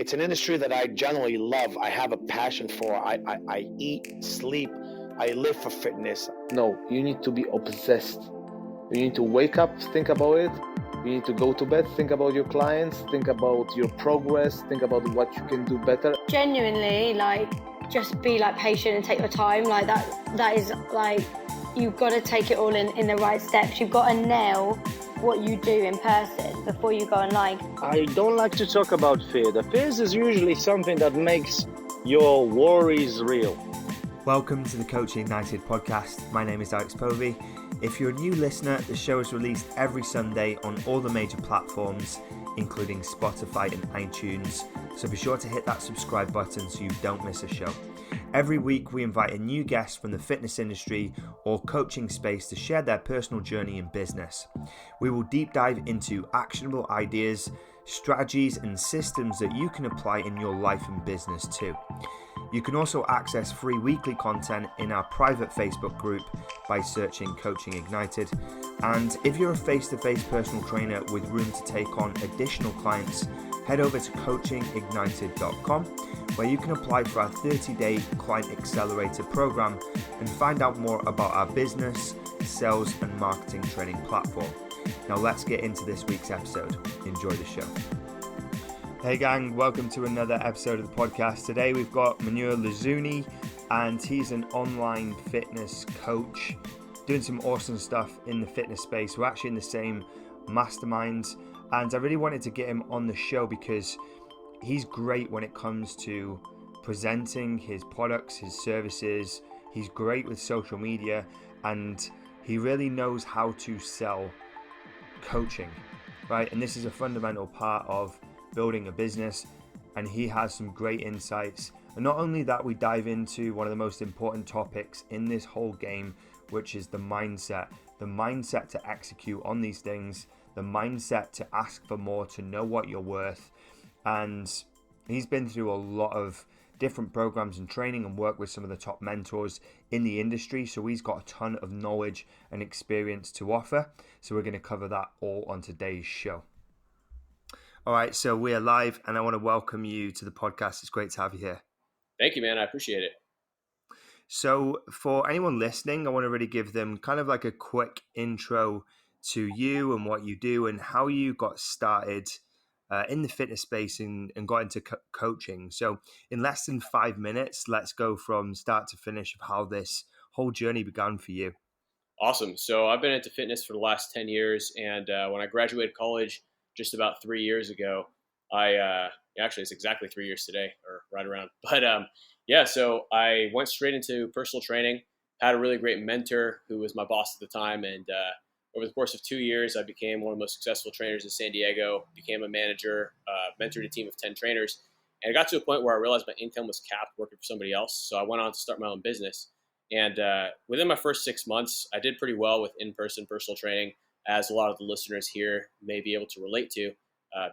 It's an industry that I generally love. I have a passion for. I eat, sleep, I live for fitness. No, you need to be obsessed. You need to wake up, think about it. You need to go to bed, think about your clients, think about your progress, think about what you can do better. Genuinely, just be patient and take your time. That is you've got to take it all in the right steps. You've got to nail what you do in person before you go online. I don't like to talk about fear. The fears is usually something that makes your worries real. Welcome to the Coaching Ignited podcast. My name is Alex Povey. If you're a new listener, the show is released every Sunday on all the major platforms, including Spotify and iTunes. So be sure to hit that subscribe button so you don't miss a show. Every week, we invite a new guest from the fitness industry or coaching space to share their personal journey in business. We will deep dive into actionable ideas, strategies, and systems that you can apply in your life and business too. You can also access free weekly content in our private Facebook group by searching Coaching Ignited. And if you're a face-to-face personal trainer with room to take on additional clients, head over to coachingignited.com, where you can apply for our 30-day Client Accelerator program and find out more about our business, sales, and marketing training platform. Now let's get into this week's episode. Enjoy the show. Hey gang, welcome to another episode of the podcast. Today we've got Mounir Lazzouni, and he's an online fitness coach doing some awesome stuff in the fitness space. We're actually in the same mastermind, and I really wanted to get him on the show because he's great when it comes to presenting his products, his services. He's great with social media, and he really knows how to sell coaching, right? And this is a fundamental part of building a business, and he has some great insights. And not only that, we dive into one of the most important topics in this whole game, which is the mindset to execute on these things, the mindset to ask for more, to know what you're worth. And he's been through a lot of different programs and training and worked with some of the top mentors in the industry. So he's got a ton of knowledge and experience to offer. So we're going to cover that all on today's show. All right, so we are live, and I want to welcome you to the podcast. It's great to have you here. Thank you, man. I appreciate it. So for anyone listening, I want to really give them kind of like a quick intro to you and what you do and how you got started in the fitness space and got into coaching. So in less than 5 minutes, let's go from start to finish of how this whole journey began for you. Awesome. So I've been into fitness for the last 10 years. And when I graduated college just about 3 years ago, actually it's exactly 3 years today, or right around. But so I went straight into personal training, had a really great mentor who was my boss at the time. And over the course of 2 years, I became one of the most successful trainers in San Diego, became a manager, mentored a team of 10 trainers. And it got to a point where I realized my income was capped working for somebody else. So I went on to start my own business. And within my first 6 months, I did pretty well with in-person personal training, as a lot of the listeners here may be able to relate to,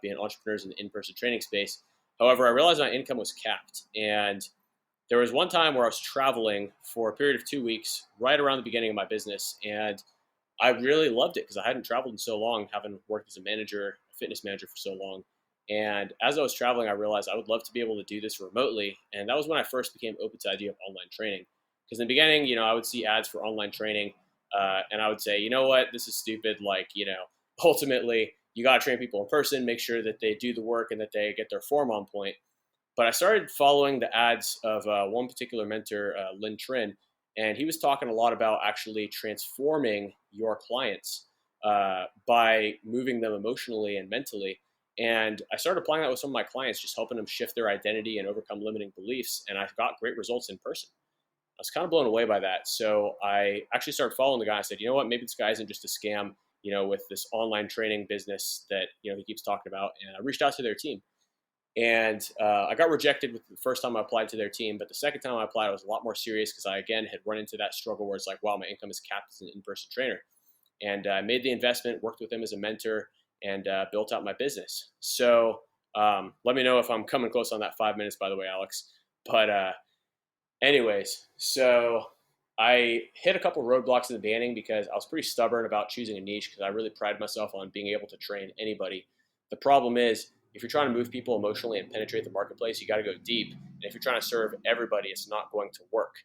being entrepreneurs in the in-person training space. However, I realized my income was capped. And there was one time where I was traveling for a period of 2 weeks, right around the beginning of my business. And I really loved it because I hadn't traveled in so long, having worked as a manager, a fitness manager for so long. And as I was traveling, I realized I would love to be able to do this remotely. And that was when I first became open to the idea of online training. Because in the beginning, I would see ads for online training. And I would say, you know what, this is stupid. Ultimately, you got to train people in person, make sure that they do the work and that they get their form on point. But I started following the ads of one particular mentor, Lynn Trin, and he was talking a lot about actually transforming your clients by moving them emotionally and mentally. And I started applying that with some of my clients, just helping them shift their identity and overcome limiting beliefs. And I got great results in person. I was kind of blown away by that. So I actually started following the guy. I said, you know what, maybe this guy isn't just a scam, with this online training business that, he keeps talking about. And I reached out to their team. And I got rejected with the first time I applied to their team. But the second time I applied, I was a lot more serious because I, again, had run into that struggle where it's like, wow, my income is capped as an in-person trainer. And I made the investment, worked with him as a mentor, and built out my business. So let me know if I'm coming close on that 5 minutes, by the way, Alex. But anyways, so I hit a couple roadblocks in the beginning because I was pretty stubborn about choosing a niche because I really pride myself on being able to train anybody. The problem is if you're trying to move people emotionally and penetrate the marketplace, you got to go deep. And if you're trying to serve everybody, it's not going to work.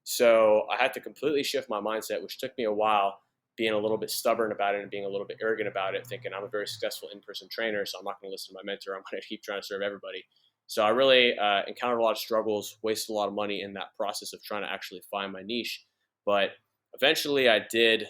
So I had to completely shift my mindset, which took me a while, being a little bit stubborn about it and being a little bit arrogant about it, thinking I'm a very successful in-person trainer, so I'm not going to listen to my mentor. I'm going to keep trying to serve everybody. So I really encountered a lot of struggles, wasted a lot of money in that process of trying to actually find my niche. But eventually I did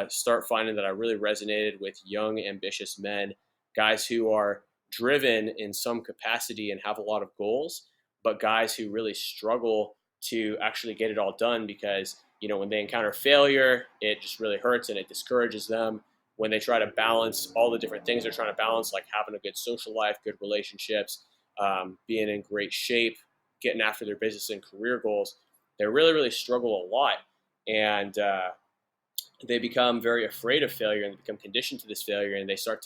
start finding that I really resonated with young, ambitious men, guys who are driven in some capacity and have a lot of goals, but guys who really struggle to actually get it all done because, when they encounter failure, it just really hurts and it discourages them. When they try to balance all the different things they're trying to balance, like having a good social life, good relationships, being in great shape, getting after their business and career goals, they really, really struggle a lot. And they become very afraid of failure and become conditioned to this failure, and they start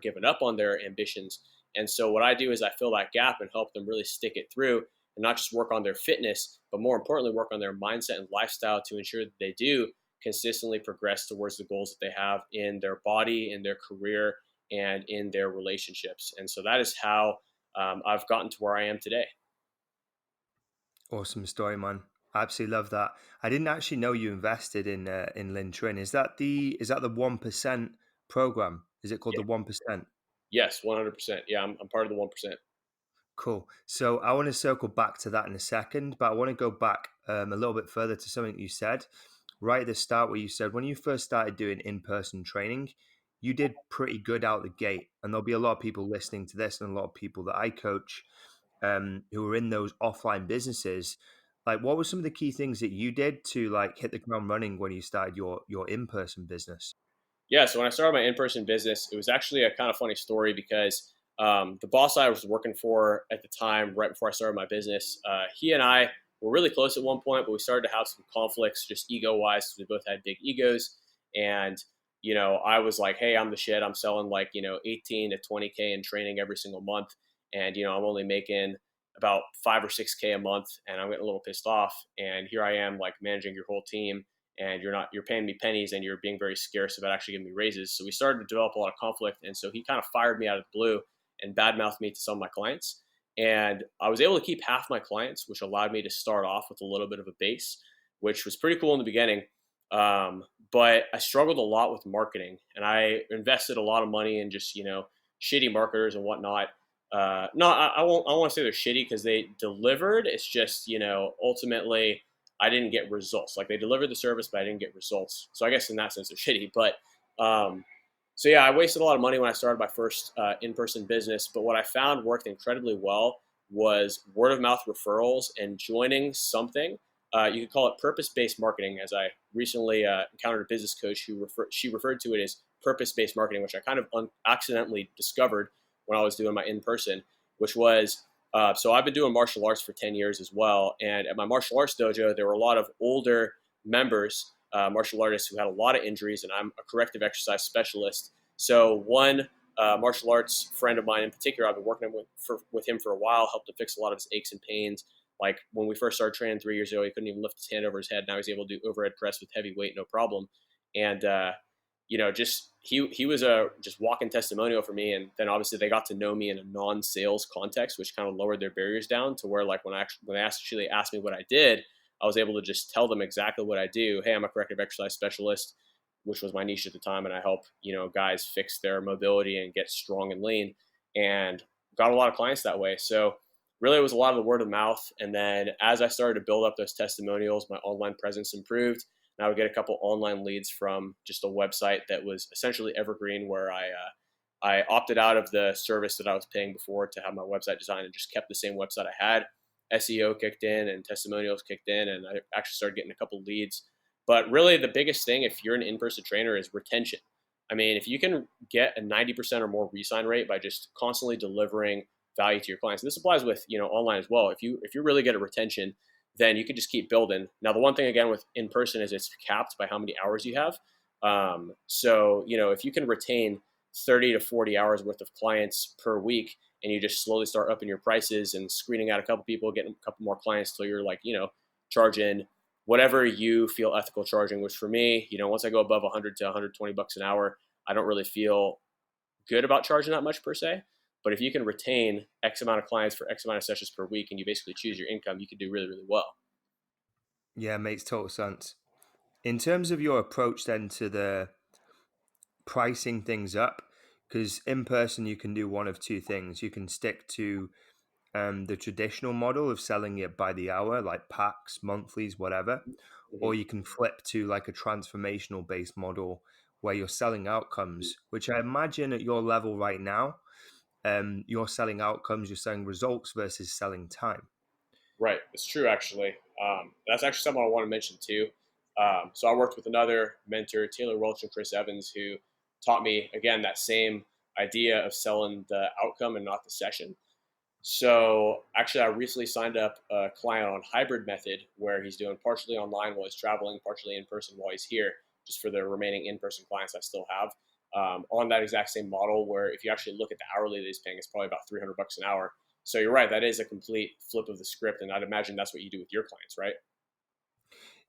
giving up on their ambitions. And so what I do is I fill that gap and help them really stick it through, and not just work on their fitness, but more importantly, work on their mindset and lifestyle to ensure that they do consistently progress towards the goals that they have in their body, in their career, and in their relationships. And so that is how I've gotten to where I am today. Awesome story, man. I absolutely love that. I didn't actually know you invested in Lin Trin. Is that the 1% program? Is it called the 1%? Yes, 100%. Yeah, I'm part of the 1%. Cool. So I want to circle back to that in a second, but I want to go back a little bit further to something you said right at the start, where you said when you first started doing in-person training, you did pretty good out the gate. And there'll be a lot of people listening to this, and a lot of people that I coach who are in those offline businesses. Like, what were some of the key things that you did to like hit the ground running when you started your in-person business? Yeah, so when I started my in-person business, it was actually a kind of funny story because the boss I was working for at the time, right before I started my business, he and I were really close at one point, but we started to have some conflicts, just ego-wise, because we both had big egos. And I was like, "Hey, I'm the shit. I'm selling like 18 to 20K in training every single month, and I'm only making about 5 or 6K a month, and I'm getting a little pissed off. And here I am, like managing your whole team." And you're paying me pennies and you're being very scarce about actually giving me raises. So we started to develop a lot of conflict. And so he kind of fired me out of the blue and badmouthed me to some of my clients. And I was able to keep half my clients, which allowed me to start off with a little bit of a base, which was pretty cool in the beginning. But I struggled a lot with marketing, and I invested a lot of money in just, shitty marketers and whatnot. No, I want to say they're shitty because they delivered. It's just, ultimately I didn't get results. Like, they delivered the service, but I didn't get results. So I guess in that sense they're shitty. But so yeah, I wasted a lot of money when I started my first in-person business. But what I found worked incredibly well was word of mouth referrals and joining something. You could call it purpose-based marketing, as I recently encountered a business coach who referred to it as purpose-based marketing, which I kind of accidentally discovered when I was doing my in-person, which was so I've been doing martial arts for 10 years as well. And at my martial arts dojo, there were a lot of older members, martial artists who had a lot of injuries, and I'm a corrective exercise specialist. So one martial arts friend of mine in particular, I've been working with him for a while, helped him fix a lot of his aches and pains. Like, when we first started training 3 years ago, he couldn't even lift his hand over his head. Now he's able to do overhead press with heavy weight, no problem. And just he was a just walking testimonial for me. And then obviously they got to know me in a non-sales context, which kind of lowered their barriers down to where, like, when they actually asked me what I did, I was able to just tell them exactly what I do. Hey, I'm a corrective exercise specialist, which was my niche at the time, and I help guys fix their mobility and get strong and lean, and got a lot of clients that way. So really, it was a lot of the word of mouth. And then as I started to build up those testimonials, my online presence improved. And I would get a couple online leads from just a website that was essentially evergreen, where I opted out of the service that I was paying before to have my website designed and just kept the same website I had. SEO kicked in and testimonials kicked in, and I actually started getting a couple leads. But really, the biggest thing, if you're an in-person trainer, is retention. I mean, if you can get a 90% or more re-sign rate by just constantly delivering value to your clients, and this applies with online as well. If you're really good at retention, then you can just keep building. Now, the one thing again with in-person is it's capped by how many hours you have. So if you can retain 30 to 40 hours worth of clients per week, and you just slowly start upping your prices and screening out a couple people, getting a couple more clients till you're like charging whatever you feel ethical charging. Which for me, once I go above 100 to 120 bucks an hour, I don't really feel good about charging that much per se. But if you can retain X amount of clients for X amount of sessions per week, and you basically choose your income, you can do really, really well. Yeah, makes total sense. In terms of your approach then to the pricing things up, because in person you can do one of two things. You can stick to the traditional model of selling it by the hour, like packs, monthlies, whatever, or you can flip to like a transformational based model where you're selling outcomes, which I imagine at your level right now, you're selling outcomes, you're selling results versus selling time. Right, it's true actually. That's actually something I want to mention too. So I worked with another mentor, Taylor Welch and Chris Evans, who taught me again that same idea of selling the outcome and not the session. So actually, I recently signed up a client on hybrid method where he's doing partially online while he's traveling, partially in person while he's here, just for the remaining in-person clients I still have. On that exact same model, where if you actually look at the hourly that he's paying, it's probably about $300 an hour. So you're right, that is a complete flip of the script, and I'd imagine that's what you do with your clients, right?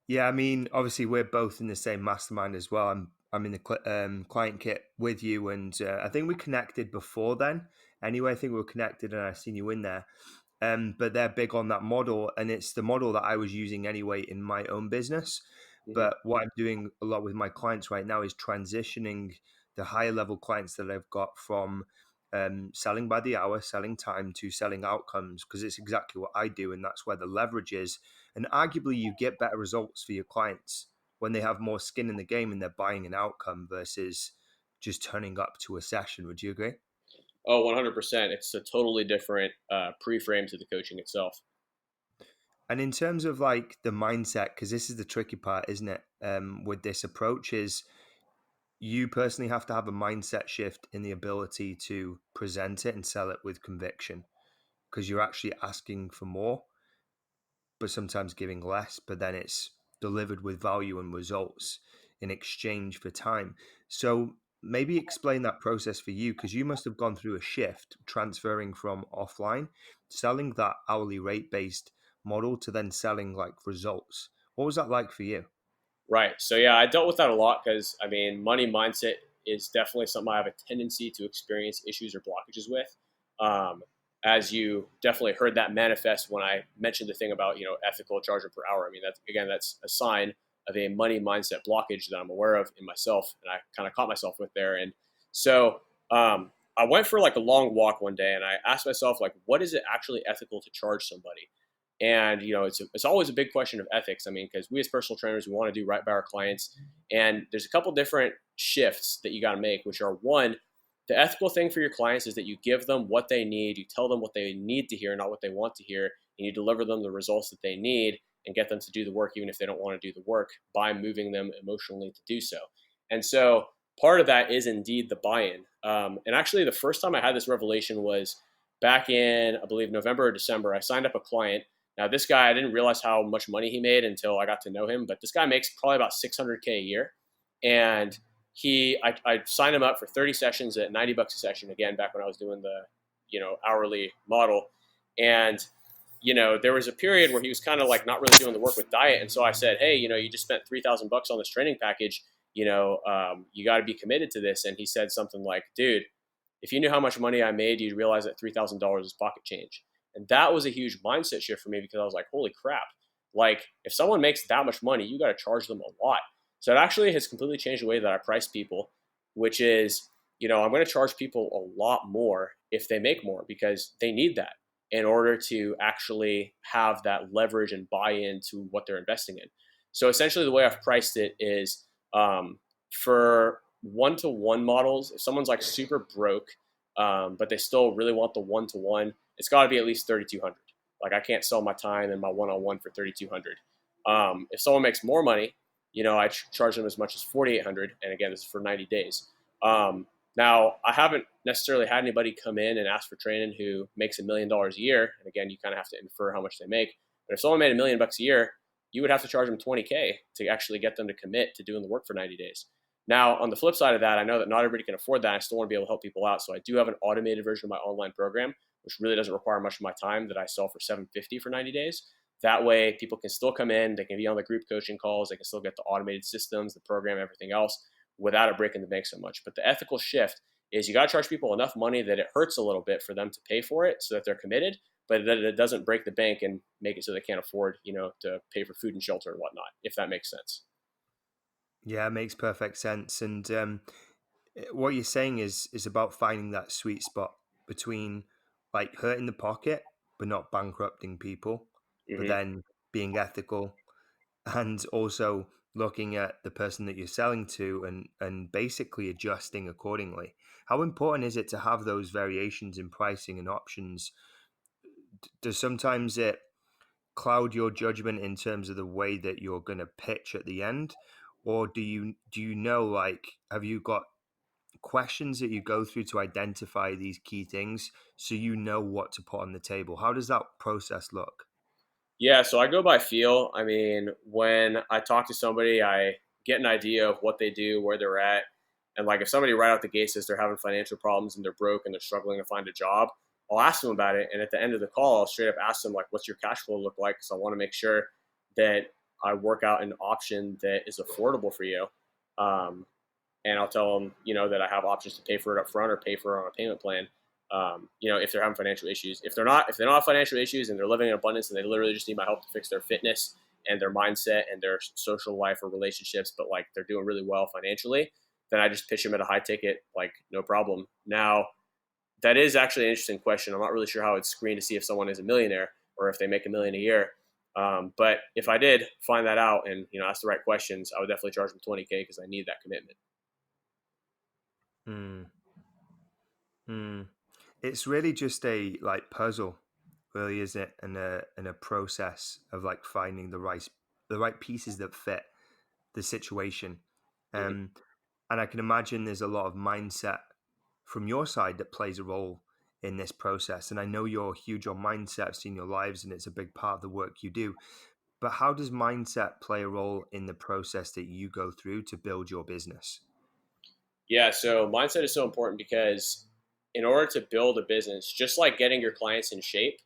Yeah, I mean, obviously we're both in the same mastermind as well. I'm in the client kit with you, and I think we connected before then. Anyway, I think we were connected, and I seen you in there. But they're big on that model, and it's the model that I was using anyway in my own business. Mm-hmm. But what I'm doing a lot with my clients right now is transitioning the higher level clients that I've got from selling by the hour, selling time to selling outcomes, because it's exactly what I do, and that's where the leverage is. And arguably, you get better results for your clients when they have more skin in the game and they're buying an outcome versus just turning up to a session. Would you agree? Oh, 100%. It's a totally different pre-frame to the coaching itself. And in terms of like the mindset, because this is the tricky part, isn't it? With this approach, is you personally have to have a mindset shift in the ability to present it and sell it with conviction, because you're actually asking for more, but sometimes giving less, but then it's delivered with value and results in exchange for time. So maybe explain that process for you, because you must have gone through a shift transferring from offline, selling that hourly rate based model to then selling like results. What was that like for you? Right. So yeah, I dealt with that a lot because I mean, money mindset is definitely something I have a tendency to experience issues or blockages with. Um, as you definitely heard that manifest when I mentioned the thing about ethical charging per hour. I mean, that's a sign of a money mindset blockage that I'm aware of in myself, and I kind of caught myself with there. And so I went for like a long walk one day, and I asked myself like, what is it actually ethical to charge somebody? And it's always a big question of ethics. I mean, because we as personal trainers, we want to do right by our clients, and there's a couple different shifts that you got to make, which are one, the ethical thing for your clients is that you give them what they need, you tell them what they need to hear, not what they want to hear, and you deliver them the results that they need and get them to do the work, even if they don't want to do the work, by moving them emotionally to do so. And so part of that is indeed the buy-in. And actually, the first time I had this revelation was back in, I believe, November or December. I signed up a client. Now, this guy, I didn't realize how much money he made until I got to know him, but this guy makes probably about $600K a year. And I signed him up for 30 sessions at $90 a session, again, back when I was doing the, hourly model. And, there was a period where he was kind of like not really doing the work with diet. And so I said, hey, you just spent $3,000 on this training package, you got to be committed to this. And he said something like, dude, if you knew how much money I made, you'd realize that $3,000 is pocket change. And that was a huge mindset shift for me because I was like, holy crap. Like, if someone makes that much money, you got to charge them a lot. So it actually has completely changed the way that I price people, which is, I'm going to charge people a lot more if they make more because they need that in order to actually have that leverage and buy into what they're investing in. So essentially the way I've priced it is for one-to-one models, if someone's like super broke, but they still really want the one-to-one, it's got to be at least 3,200. Like, I can't sell my time and my one-on-one for 3,200. If someone makes more money, I charge them as much as 4,800. And again, this is for 90 days. Now, I haven't necessarily had anybody come in and ask for training who makes $1 million a year. And again, you kind of have to infer how much they make. But if someone made $1 million a year, you would have to charge them 20K to actually get them to commit to doing the work for 90 days. Now, on the flip side of that, I know that not everybody can afford that. I still want to be able to help people out. So I do have an automated version of my online program, which really doesn't require much of my time, that I sell for $750 for 90 days. That way, people can still come in. They can be on the group coaching calls. They can still get the automated systems, the program, everything else, without it breaking the bank so much. But the ethical shift is you got to charge people enough money that it hurts a little bit for them to pay for it so that they're committed, but that it doesn't break the bank and make it so they can't afford, to pay for food and shelter and whatnot, if that makes sense. Yeah, it makes perfect sense. And what you're saying is about finding that sweet spot between like hurting the pocket but not bankrupting people, but Hmm. then being ethical, and also looking at the person that you're selling to and basically adjusting accordingly. How important is it to have those variations in pricing and options? Does sometimes it cloud your judgment in terms of the way that you're going to pitch at the end, or do you know, like, have you got questions that you go through to identify these key things so you know what to put on the table? How does that process look? Yeah, so I go by feel. I mean, when I talk to somebody, I get an idea of what they do, where they're at. And like if somebody right out the gate says they're having financial problems and they're broke and they're struggling to find a job, I'll ask them about it. And at the end of the call, I'll straight up ask them, like, what's your cash flow look like? Because I want to make sure that I work out an option that is affordable for you. Um, and I'll tell them, that I have options to pay for it up front or pay for it on a payment plan. If they're having financial issues, if they don't have financial issues and they're living in abundance and they literally just need my help to fix their fitness and their mindset and their social life or relationships, but like they're doing really well financially, then I just pitch them at a high ticket, like no problem. Now, that is actually an interesting question. I'm not really sure how it's screened to see if someone is a millionaire or if they make $1 million a year. But if I did find that out and ask the right questions, I would definitely charge them $20K because I need that commitment. Hmm. Hmm. It's really just a like puzzle, really, is it? And a process of like finding the right pieces that fit the situation. Mhm. Um, and I can imagine there's a lot of mindset from your side that plays a role in this process. And I know you're huge on mindsets in your lives, and it's a big part of the work you do. But how does mindset play a role in the process that you go through to build your business? Yeah, so mindset is so important because in order to build a business, just like getting your clients in shape,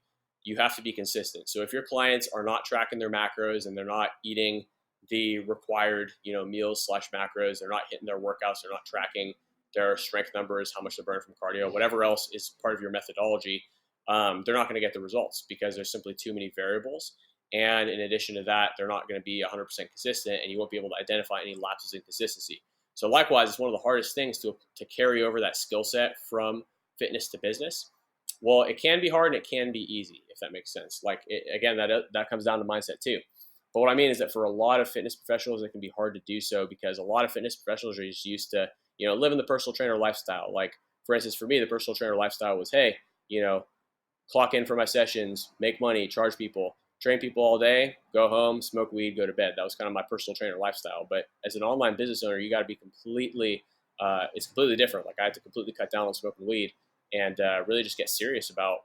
you have to be consistent. So if your clients are not tracking their macros and they're not eating the required, meals slash macros, they're not hitting their workouts, they're not tracking their strength numbers, how much they're burning from cardio, whatever else is part of your methodology, they're not going to get the results because there's simply too many variables. And in addition to that, they're not going to be 100% consistent and you won't be able to identify any lapses in consistency. So likewise, it's one of the hardest things to carry over that skill set from fitness to business. Well, it can be hard and it can be easy, if that makes sense. Like again, that comes down to mindset too. But what I mean is that for a lot of fitness professionals, it can be hard to do so because a lot of fitness professionals are just used to, living the personal trainer lifestyle. Like for instance, for me, the personal trainer lifestyle was, hey, clock in for my sessions, make money, charge people, train people all day, go home, smoke weed, go to bed. That was kind of my personal trainer lifestyle. But as an online business owner, you got to be it's completely different. Like I had to completely cut down on smoking weed and really just get serious about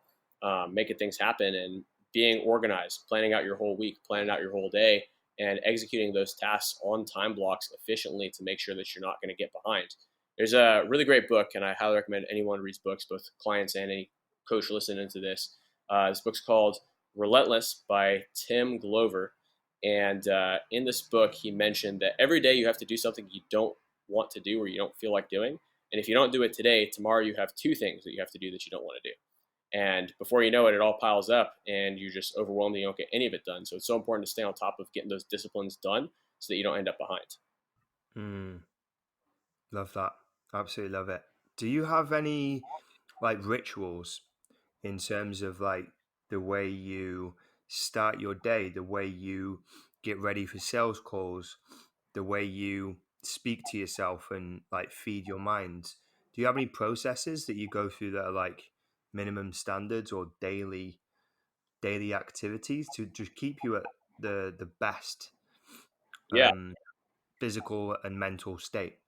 making things happen and being organized, planning out your whole week, planning out your whole day, and executing those tasks on time blocks efficiently to make sure that you're not going to get behind. There's a really great book, and I highly recommend anyone reads books, both clients and any coach listening to this. This book's called Relentless by Tim Glover. And in this book, he mentioned that every day you have to do something you don't want to do or you don't feel like doing. And if you don't do it today, tomorrow you have 2 things that you have to do that you don't want to do. And before you know it, it all piles up and you're just overwhelmed and you don't get any of it done. So it's so important to stay on top of getting those disciplines done so that you don't end up behind. Love that. Absolutely love it. Do you have any like rituals in terms of like the way you start your day, the way you get ready for sales calls, the way you speak to yourself and like feed your mind? Do you have any processes that you go through that are like minimum standards or daily activities to just keep you at the best Yeah. um, physical and mental state?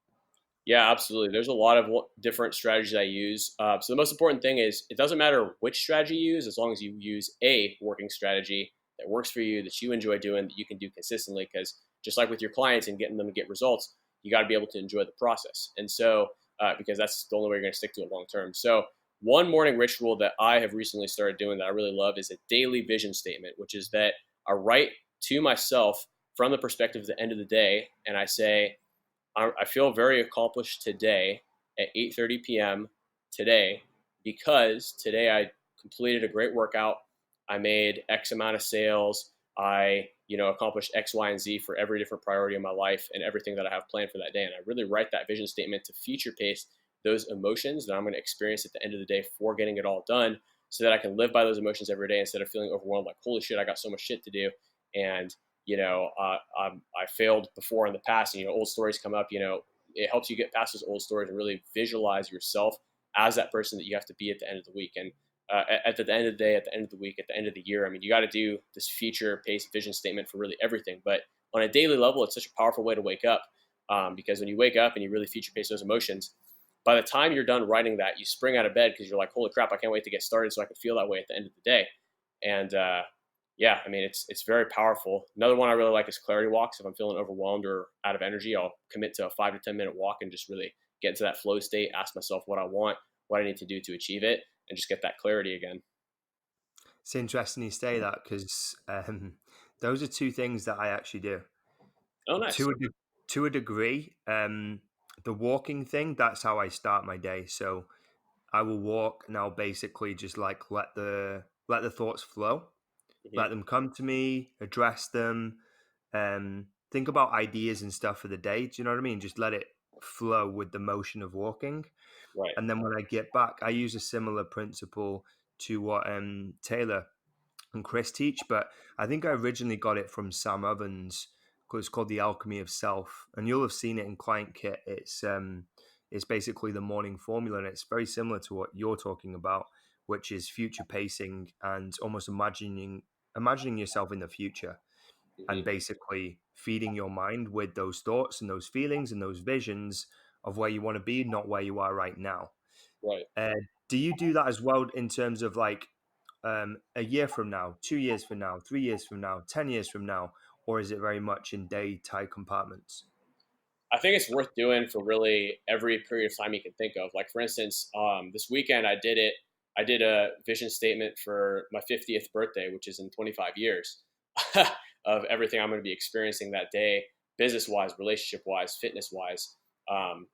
Yeah, absolutely. There's a lot of different strategies I use. So the most important thing is it doesn't matter which strategy you use, as long as you use a working strategy that works for you, that you enjoy doing, that you can do consistently. Because just like with your clients and getting them to get results, you got to be able to enjoy the process. And so, because that's the only way you're going to stick to it long term. So one morning ritual that I have recently started doing that I really love is a daily vision statement, which is that I write to myself from the perspective of the end of the day, and I say, I feel very accomplished today at 8:30 p.m. today, because today I completed a great workout. I made X amount of sales. I, accomplished X, Y, and Z for every different priority in my life and everything that I have planned for that day. And I really write that vision statement to future pace those emotions that I'm going to experience at the end of the day for getting it all done, so that I can live by those emotions every day instead of feeling overwhelmed, like, holy shit, I got so much shit to do. And, I failed before in the past, and, old stories come up. It helps you get past those old stories and really visualize yourself as that person that you have to be at the end of the week. And at the end of the day, at the end of the week, at the end of the year, I mean, you got to do this future-paced vision statement for really everything. But on a daily level, it's such a powerful way to wake up, because when you wake up and you really future-pace those emotions, by the time you're done writing that, you spring out of bed because you're like, holy crap, I can't wait to get started so I can feel that way at the end of the day. And yeah, I mean, it's very powerful. Another one I really like is clarity walks. If I'm feeling overwhelmed or out of energy, I'll commit to a 5 to 10 minute walk and just really get into that flow state, ask myself what I want, what I need to do to achieve it, and just get that clarity again. It's interesting you say that, because those are two things that I actually do. Oh, nice. To a degree, the walking thing, that's how I start my day. So I will walk and I'll basically just like let the thoughts flow, let them come to me, address them, think about ideas and stuff for the day. Do you know what I mean? Just let it flow with the motion of walking. Right. And then when I get back, I use a similar principle to what Taylor and Chris teach, but I think I originally got it from Sam Ovens, because it's called The Alchemy of Self, and you'll have seen it in Client Kit. It's basically the morning formula, and it's very similar to what you're talking about, which is future pacing and almost imagining yourself in the future, and basically feeding your mind with those thoughts and those feelings and those visions of where you want to be, not where you are right now. Right. Do you do that as well in terms of like a year from now, 2 years from now, 3 years from now, 10 years from now, or is it very much in day tight compartments? I think it's worth doing for really every period of time you can think of. Like, for instance, this weekend I did it. I did a vision statement for my 50th birthday, which is in 25 years, of everything I'm going to be experiencing that day, business-wise, relationship-wise, fitness-wise.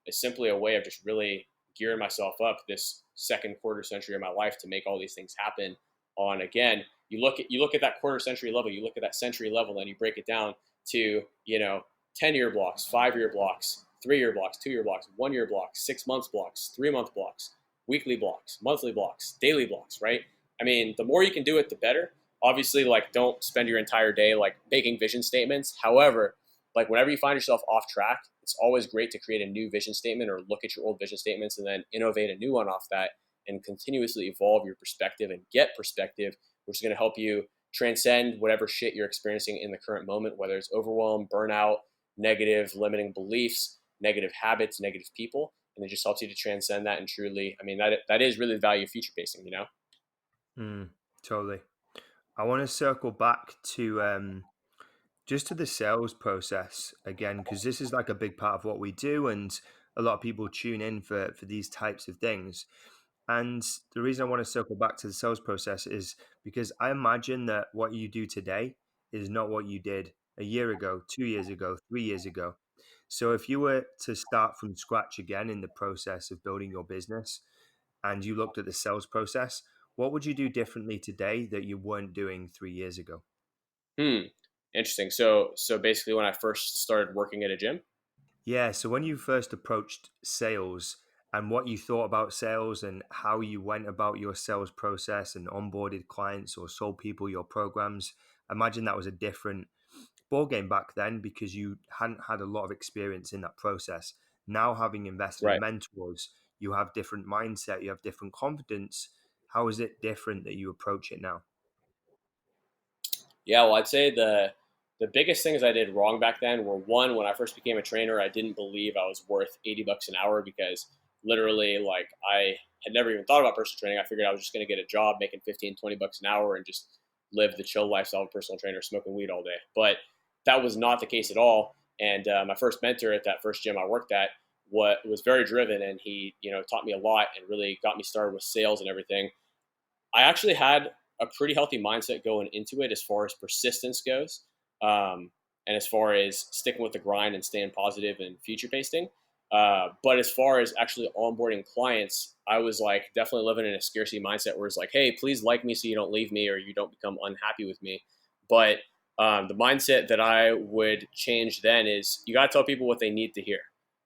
It's simply a way of just really gearing myself up this second quarter century of my life to make all these things happen. On, again, you look at that quarter century level, you look at that century level, and you break it down to 10-year blocks, 5-year blocks, 3-year blocks, 2-year blocks, 1-year blocks, 6-month blocks, 3-month blocks, weekly blocks, monthly blocks, daily blocks, right? I mean, the more you can do it, the better. Obviously, like, don't spend your entire day like making vision statements. However, like, whenever you find yourself off track, it's always great to create a new vision statement or look at your old vision statements and then innovate a new one off that and continuously evolve your perspective and get perspective, which is going to help you transcend whatever shit you're experiencing in the current moment, whether it's overwhelm, burnout, negative limiting beliefs, negative habits, negative people, and it just helps you to transcend that and truly, I mean, that is really the value of future pacing, Totally. I want to circle back to just to the sales process again, because this is like a big part of what we do, and a lot of people tune in for these types of things. And the reason I want to circle back to the sales process is because I imagine that what you do today is not what you did a year ago, 2 years ago, 3 years ago. So if you were to start from scratch again in the process of building your business and you looked at the sales process, what would you do differently today that you weren't doing 3 years ago? Interesting. So basically, when I first started working at a gym. Yeah, so when you first approached sales and what you thought about sales and how you went about your sales process and onboarded clients or sold people your programs, I imagine that was a different ball game back then because you hadn't had a lot of experience in that process. Now, having invested in Right. mentors, you have different mindset, you have different confidence. How is it different that you approach it now? Yeah, well, I'd say the biggest things I did wrong back then were, one, when I first became a trainer, I didn't believe I was worth $80 an hour, because literally, like, I had never even thought about personal training. I figured I was just going to get a job making 15, $20 an hour and just live the chill lifestyle of a personal trainer, smoking weed all day. But that was not the case at all. And my first mentor at that first gym I worked at was very driven, and he, taught me a lot and really got me started with sales and everything. I actually had a pretty healthy mindset going into it as far as persistence goes, and as far as sticking with the grind and staying positive and future pacing. But as far as actually onboarding clients, I was like definitely living in a scarcity mindset where it's like, hey, please like me so you don't leave me or you don't become unhappy with me. But the mindset that I would change then is you got to tell people what they need to hear,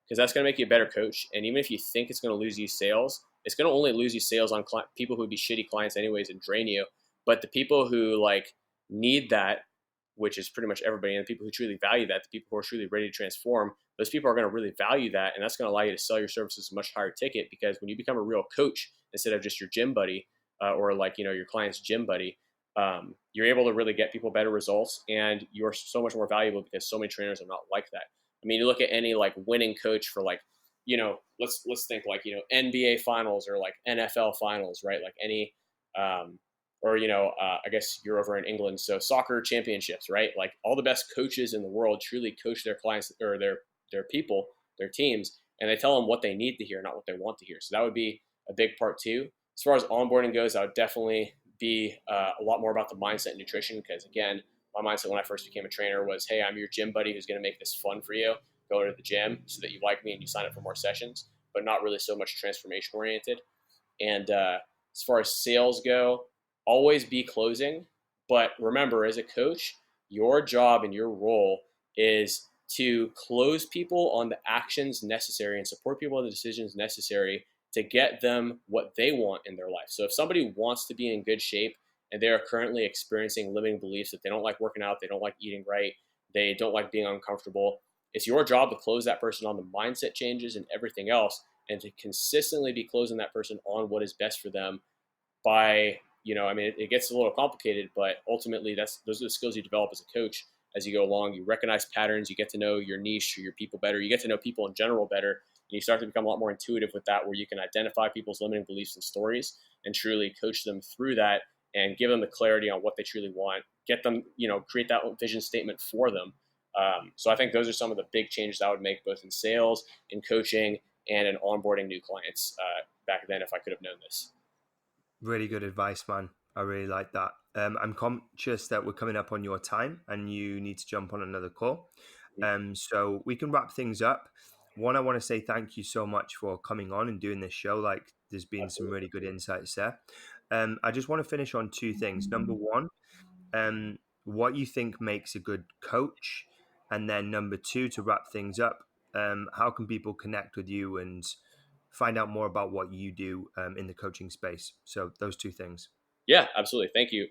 because that's going to make you a better coach. And even if you think it's going to lose you sales, it's going to only lose you sales on people who would be shitty clients anyways and drain you. But the people who like need that, which is pretty much everybody, and the people who truly value that, the people who are truly ready to transform, those people are going to really value that. And that's going to allow you to sell your services a much higher ticket, because when you become a real coach instead of just your gym buddy or like, you know, your client's gym buddy, you're able to really get people better results, and you're so much more valuable because so many trainers are not like that. I mean, you look at any like winning coach for like, you know, let's think like, you know, NBA finals or like NFL finals, right? Like any, or, you know, I guess you're over in England, so soccer championships, right? Like all the best coaches in the world truly coach their clients or their people, their teams, and they tell them what they need to hear, not what they want to hear. So that would be a big part too. As far as onboarding goes, I would definitely be a lot more about the mindset and nutrition, because again, my mindset when I first became a trainer was, hey, I'm your gym buddy who's going to make this fun for you. Go to the gym so that you like me and you sign up for more sessions, but not really so much transformation oriented. And as far as sales go, always be closing. But remember, as a coach, your job and your role is to close people on the actions necessary and support people on the decisions necessary to get them what they want in their life. So if somebody wants to be in good shape and they are currently experiencing limiting beliefs that they don't like working out, they don't like eating right, they don't like being uncomfortable, it's your job to close that person on the mindset changes and everything else, and to consistently be closing that person on what is best for them by, you know, I mean, it gets a little complicated, but ultimately those are the skills you develop as a coach as you go along. You recognize patterns, you get to know your niche or your people better, you get to know people in general better, and you start to become a lot more intuitive with that, where you can identify people's limiting beliefs and stories and truly coach them through that and give them the clarity on what they truly want, get them, you know, create that vision statement for them. So I think those are some of the big changes I would make, both in sales, in coaching, and in onboarding new clients back then, if I could have known this. Really good advice, man. I really like that. I'm conscious that we're coming up on your time and you need to jump on another call. So we can wrap things up. One, I want to say thank you so much for coming on and doing this show. Like, there's been some really good insights there. I just want to finish on two things. Number one, what you think makes a good coach, and then number two, to wrap things up, how can people connect with you and find out more about what you do in the coaching space? So those two things. Yeah, absolutely. Thank you.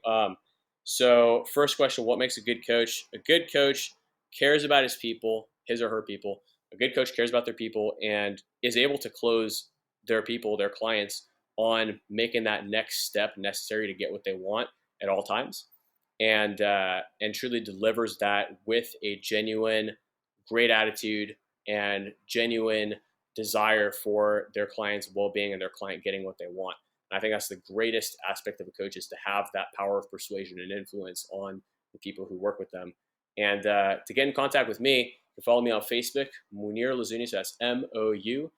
So first question, what makes a good coach? A good coach cares about his people, his or her people. A good coach cares about their people and is able to close their people, their clients, on making that next step necessary to get what they want at all times, and truly delivers that with a genuine, great attitude and genuine desire for their client's well-being and their client getting what they want. And I think that's the greatest aspect of a coach, is to have that power of persuasion and influence on the people who work with them. And to get in contact with me, you can follow me on Facebook, Mounir Lazzouni. So that's MOUNIR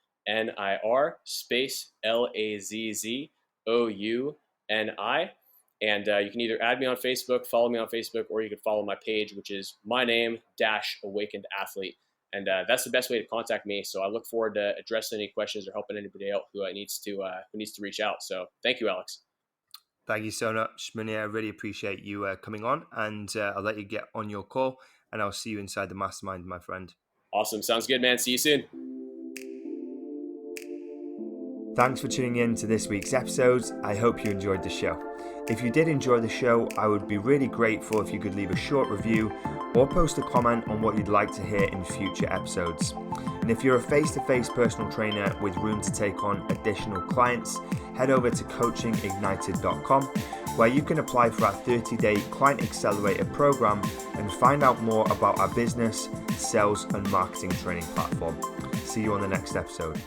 space LAZZOUNI. And you can either add me on Facebook, follow me on Facebook, or you can follow my page, which is my name -Awakened Athlete. And that's the best way to contact me. So I look forward to addressing any questions or helping anybody out who needs to reach out. So thank you, Alex. Thank you so much, Mounir. I really appreciate you coming on, and I'll let you get on your call, and I'll see you inside the mastermind, my friend. Awesome. Sounds good, man. See you soon. Thanks for tuning in to this week's episode. I hope you enjoyed the show. If you did enjoy the show, I would be really grateful if you could leave a short review or post a comment on what you'd like to hear in future episodes. And if you're a face-to-face personal trainer with room to take on additional clients, head over to coachingignited.com, where you can apply for our 30-day Client Accelerator program and find out more about our business, sales, and marketing training platform. See you on the next episode.